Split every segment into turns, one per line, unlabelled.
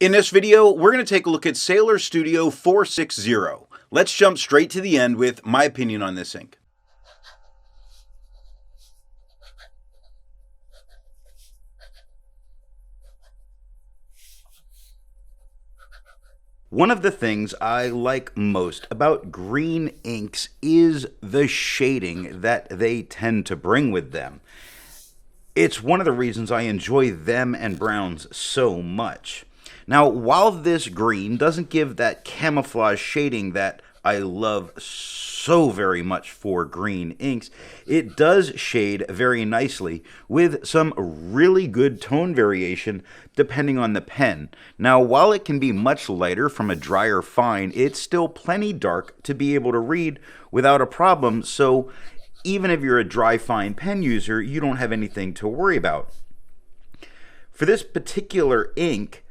In this video, we're going to take a look at Sailor Studio 460. Let's jump straight to the end with my opinion on this ink. One of the things I like most about green inks is the shading that they tend to bring with them. It's one of the reasons I enjoy them and browns so much. Now, while this green doesn't give that camouflage shading that I love so very much for green inks, it does shade very nicely with some really good tone variation depending on the pen. Now, while it can be much lighter from a drier fine, it's still plenty dark to be able to read without a problem, so even if you're a dry fine pen user, you don't have anything to worry about. For this particular ink,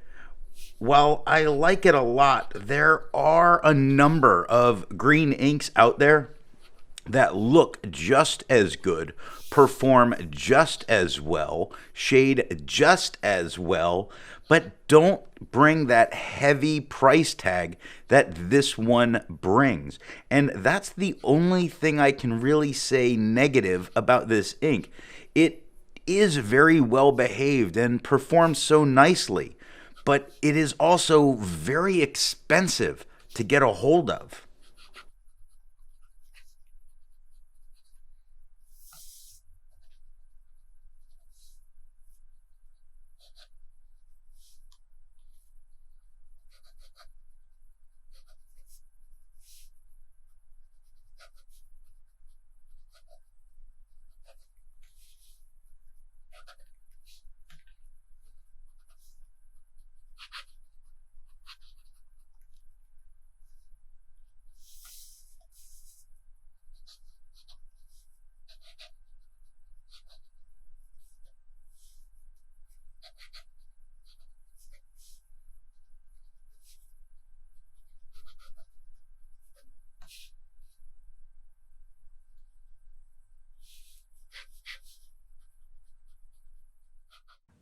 while I like it a lot, there are a number of green inks out there that look just as good, perform just as well, shade just as well, but don't bring that heavy price tag that this one brings. And that's the only thing I can really say negative about this ink. It is very well behaved and performs so nicely, but it is also very expensive to get a hold of.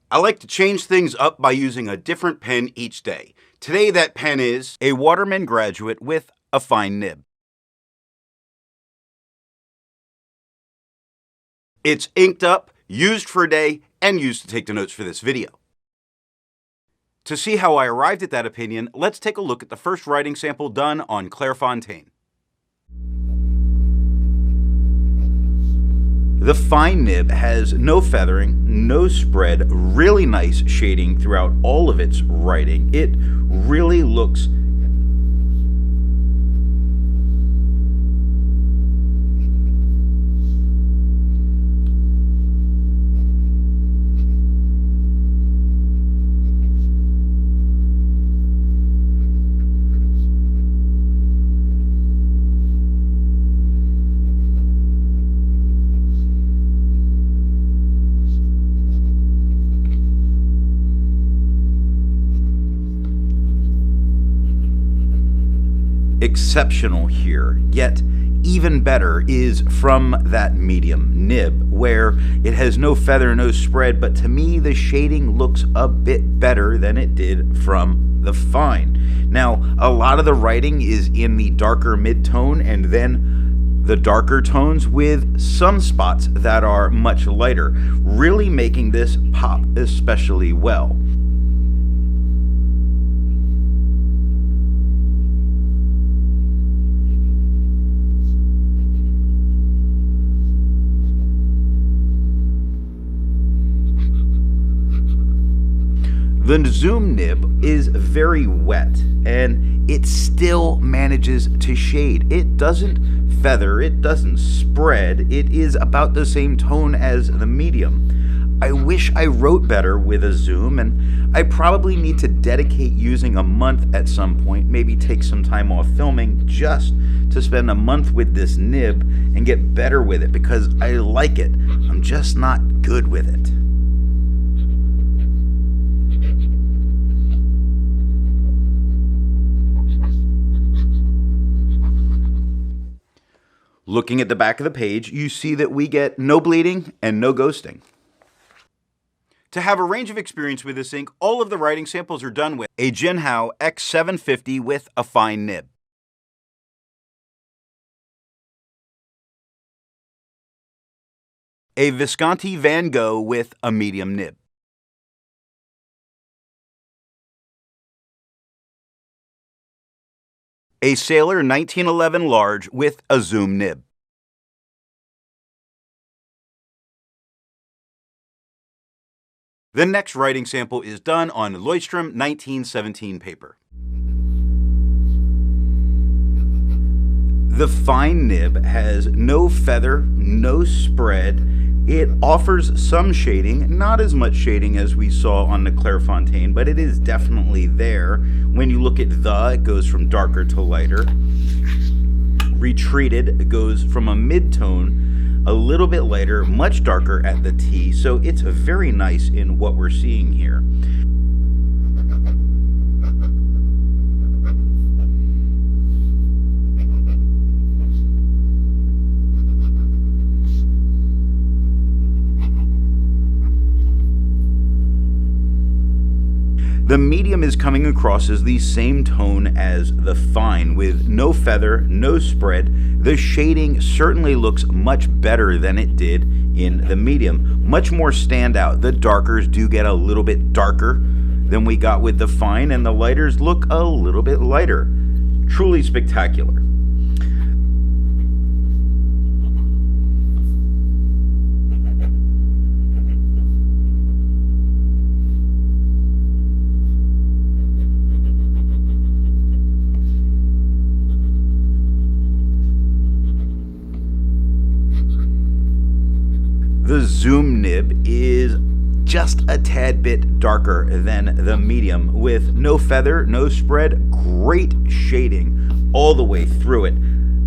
I like to change things up by using a different pen each day. Today that pen is a Waterman Graduate with a fine nib. It's inked up, used for a day, and used to take the notes for this video. To see how I arrived at that opinion, let's take a look at the first writing sample done on Clairfontaine. The fine nib has no feathering, no spread, really nice shading throughout all of its writing. It really looks exceptional here, yet even better is from that medium nib, where it has no feather, no spread, but to me the shading looks a bit better than it did from the fine. Now, a lot of the writing is in the darker mid-tone and then the darker tones with some spots that are much lighter, really making this pop especially well. The zoom nib is very wet, and it still manages to shade. It doesn't feather, it doesn't spread, it is about the same tone as the medium. I wish I wrote better with a zoom, and I probably need to dedicate using a month at some point, maybe take some time off filming just to spend a month with this nib and get better with it, because I like it. I'm just not good with it. Looking at the back of the page, you see that we get no bleeding and no ghosting. To have a range of experience with this ink, all of the writing samples are done with a Jinhao X750 with a fine nib. A Visconti Van Gogh with a medium nib. A Sailor 1911 large with a zoom nib. The next writing sample is done on Leuchtterm 1917 paper. The fine nib has no feather, no spread. It offers some shading, not as much shading as we saw on the Clairfontaine, but it is definitely there. When you look at it goes from darker to lighter. Retreated, it goes from a mid-tone, a little bit lighter, much darker at the T, so it's very nice in what we're seeing here. The medium is coming across as the same tone as the fine, with no feather, no spread. The shading certainly looks much better than it did in the medium. Much more standout. The darkers do get a little bit darker than we got with the fine, and the lighters look a little bit lighter. Truly spectacular. The zoom nib is just a tad bit darker than the medium, with no feather, no spread, great shading all the way through it.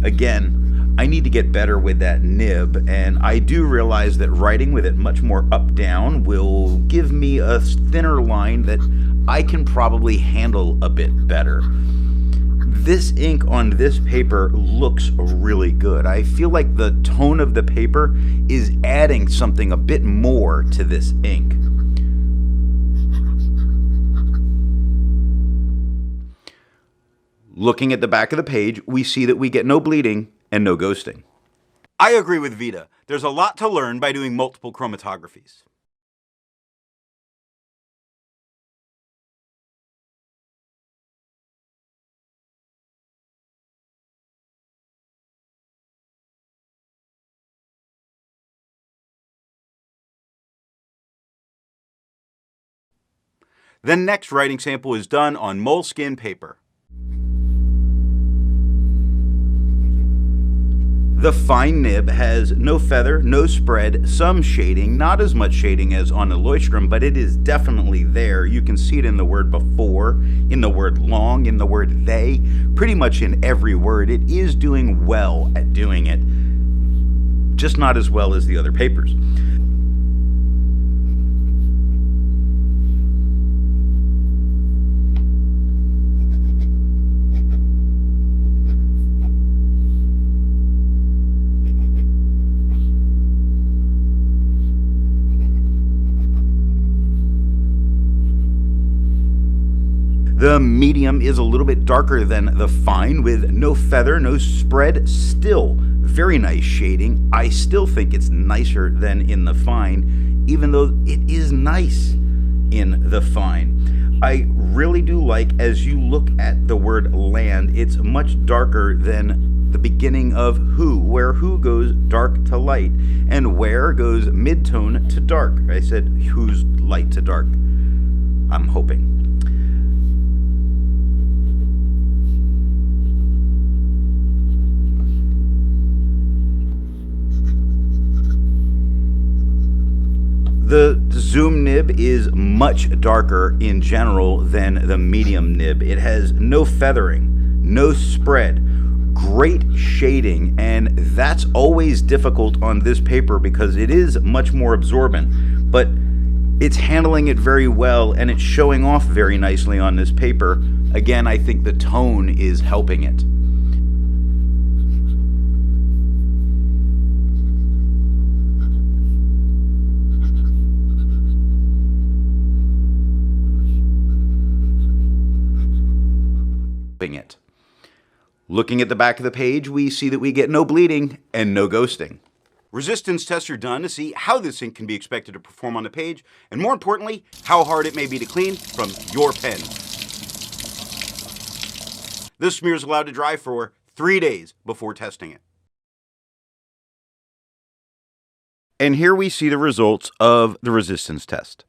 Again, I need to get better with that nib, and I do realize that writing with it much more up-down will give me a thinner line that I can probably handle a bit better. This ink on this paper looks really good. I feel like the tone of the paper is adding something a bit more to this ink. Looking at the back of the page, we see that we get no bleeding and no ghosting. I agree with Vita. There's a lot to learn by doing multiple chromatographies. The next writing sample is done on Moleskine paper. The fine nib has no feather, no spread, some shading, not as much shading as on the Leuchtterm, but it is definitely there. You can see it in the word before, in the word long, in the word they, pretty much in every word. It is doing well at doing it, just not as well as the other papers. The medium is a little bit darker than the fine, with no feather, no spread, still very nice shading. I still think it's nicer than in the fine, even though it is nice in the fine. I really do like, as you look at the word land, it's much darker than the beginning of who, where who goes dark to light, and where goes mid-tone to dark. I said who's light to dark, I'm hoping. The zoom nib is much darker in general than the medium nib. It has no feathering, no spread, great shading, and that's always difficult on this paper because it is much more absorbent, but it's handling it very well and it's showing off very nicely on this paper. Again, I think the tone is helping it. helping it. Looking at the back of the page, we see that we get no bleeding and no ghosting. Resistance tests are done to see how this ink can be expected to perform on the page, and more importantly, how hard it may be to clean from your pen. This smear is allowed to dry for 3 days before testing it. And here we see the results of the resistance test.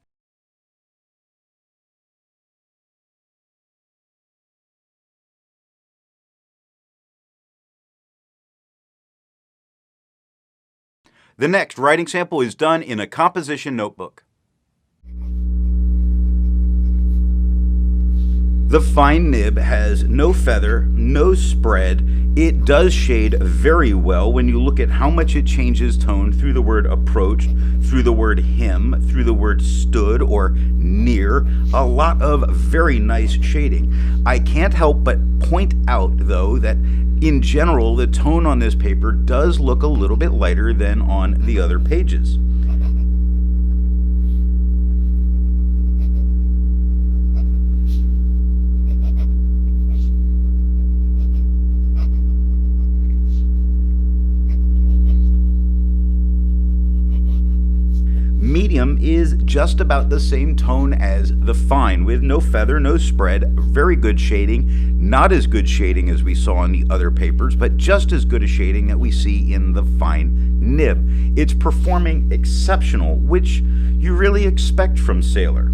The next writing sample is done in a composition notebook. The fine nib has no feather, no spread. It does shade very well when you look at how much it changes tone through the word approached, through the word him, through the word stood or near. A lot of very nice shading. I can't help but point out, though, that in general, the tone on this paper does look a little bit lighter than on the other pages. Medium is just about the same tone as the fine, with no feather, no spread, very good shading, not as good shading as we saw in the other papers, but just as good a shading that we see in the fine nib. It's performing exceptional, which you really expect from Sailor.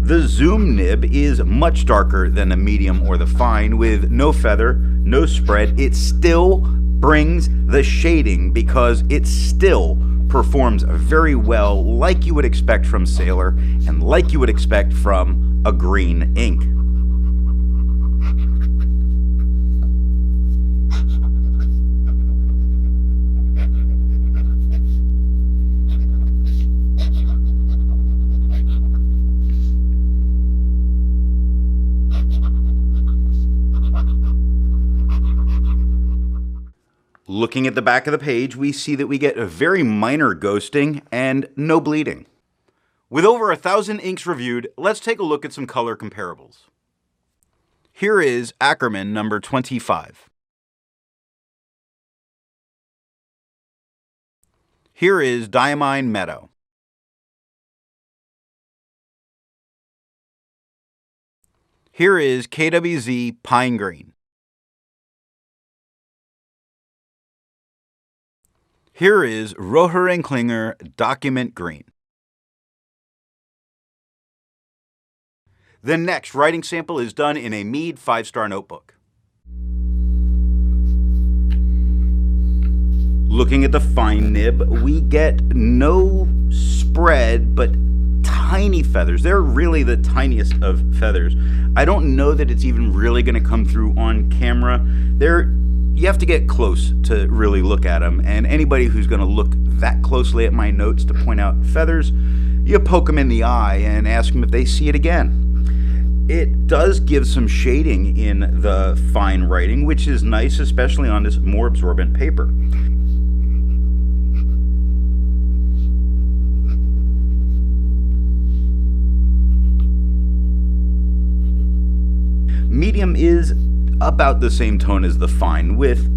The zoom nib is much darker than the medium or the fine, with no feather, no spread. It still brings the shading because it still performs very well, like you would expect from Sailor and like you would expect from a green ink. Looking at the back of the page, we see that we get a very minor ghosting and no bleeding. With over 1,000 inks reviewed, let's take a look at some color comparables. Here is Ackerman number 25. Here is Diamine Meadow. Here is KWZ Pine Green. Here is Roher & Klinger Document Green. The next writing sample is done in a Mead 5-star notebook. Looking at the fine nib, we get no spread, but tiny feathers. They're really the tiniest of feathers. I don't know that it's even really going to come through on camera. You have to get close to really look at them, and anybody who's going to look that closely at my notes to point out feathers, you poke them in the eye and ask them if they see it again. It does give some shading in the fine writing, which is nice, especially on this more absorbent paper. Medium is about the same tone as the fine, with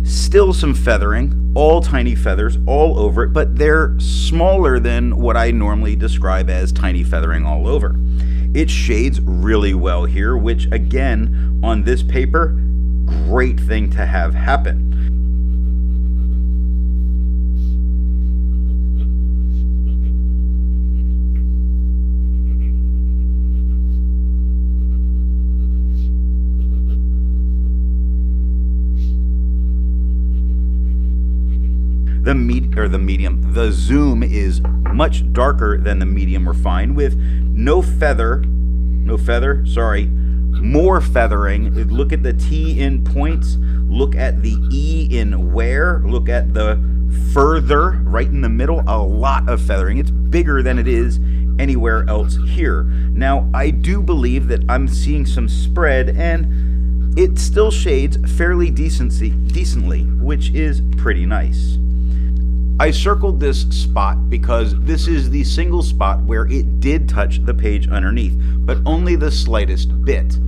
still some feathering, all tiny feathers all over it, but they're smaller than what I normally describe as tiny feathering all over. It shades really well here, which again, on this paper, great thing to have happen. The zoom is much darker than the medium or fine, with more feathering. Look at the T in points, look at the E in wear, look at the Further, right in the middle, a lot of feathering. It's bigger than it is anywhere else here. Now, I do believe that I'm seeing some spread, and it still shades fairly decently, which is pretty nice. I circled this spot because this is the single spot where it did touch the page underneath, but only the slightest bit.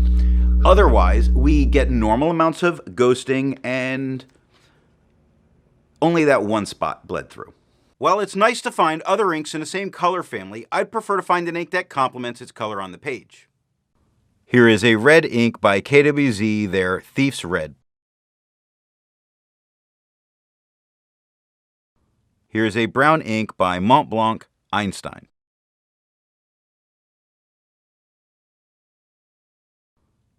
Otherwise, we get normal amounts of ghosting and only that one spot bled through. While it's nice to find other inks in the same color family, I'd prefer to find an ink that complements its color on the page. Here is a red ink by KWZ, their Thief's Red. Here's a brown ink by Montblanc Einstein.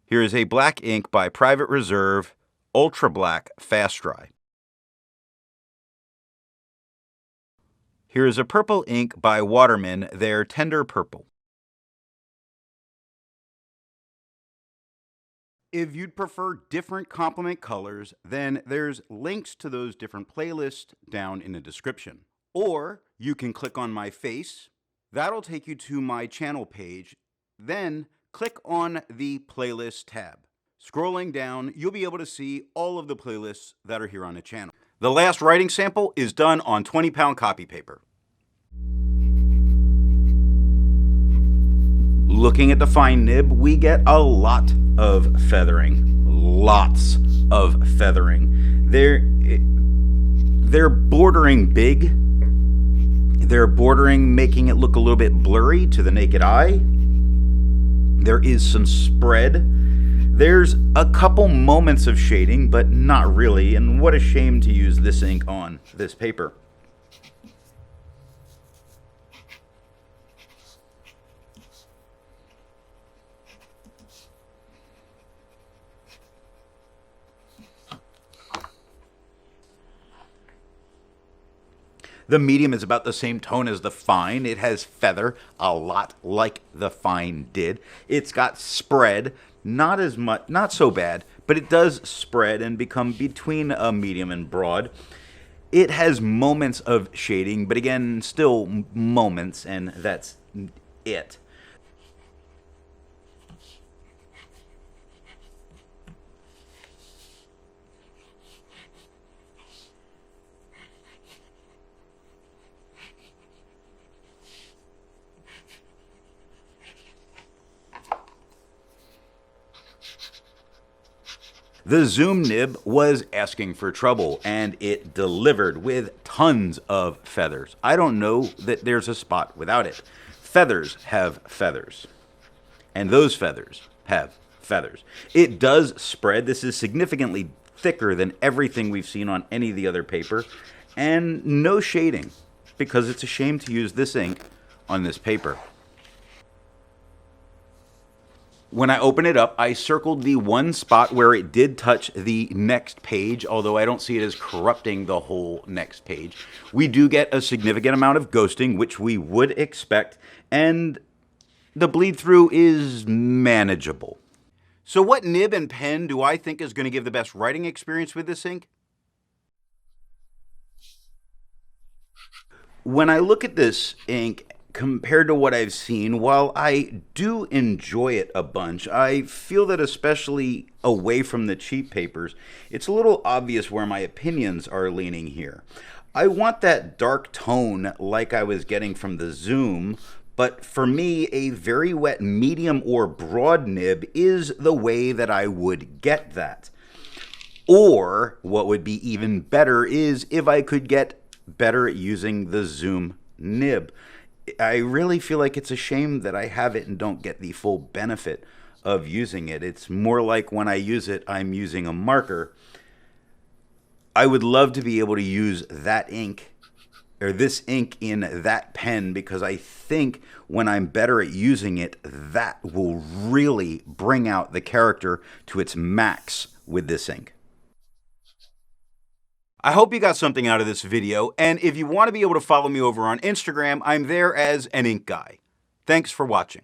Here is a black ink by Private Reserve Ultra Black Fast Dry. Here is a purple ink by Waterman, their Tender Purple. If you'd prefer different complement colors, then there's links to those different playlists down in the description. Or you can click on my face. That'll take you to my channel page. Then click on the playlist tab. Scrolling down, you'll be able to see all of the playlists that are here on the channel. The last writing sample is done on 20-pound copy paper. Looking at the fine nib, we get a lot of feathering. Lots of feathering. They're bordering big. They're bordering making it look a little bit blurry to the naked eye. There is some spread. There's a couple moments of shading, but not really, and what a shame to use this ink on this paper. The medium is about the same tone as the fine. It has feather, a lot like the fine did. It's got spread, not as much, not so bad, but it does spread and become between a medium and broad. It has moments of shading, but again, still moments, and that's it. The Zoom nib was asking for trouble, and it delivered with tons of feathers. I don't know that there's a spot without it. Feathers have feathers, and those feathers have feathers. It does spread. This is significantly thicker than everything we've seen on any of the other paper, and no shading, because it's a shame to use this ink on this paper. When I open it up, I circled the one spot where it did touch the next page, although I don't see it as corrupting the whole next page. We do get a significant amount of ghosting, which we would expect, and the bleed through is manageable. So what nib and pen do I think is going to give the best writing experience with this ink? When I look at this ink, compared to what I've seen, while I do enjoy it a bunch, I feel that especially away from the cheap papers, it's a little obvious where my opinions are leaning here. I want that dark tone like I was getting from the Zoom, but for me, a very wet medium or broad nib is the way that I would get that. Or, what would be even better is if I could get better at using the Zoom nib. I really feel like it's a shame that I have it and don't get the full benefit of using it. It's more like when I use it, I'm using a marker. I would love to be able to use that ink, or this ink in that pen, because I think when I'm better at using it, that will really bring out the character to its max with this ink. I hope you got something out of this video, and if you want to be able to follow me over on Instagram, I'm there as an ink guy. Thanks for watching.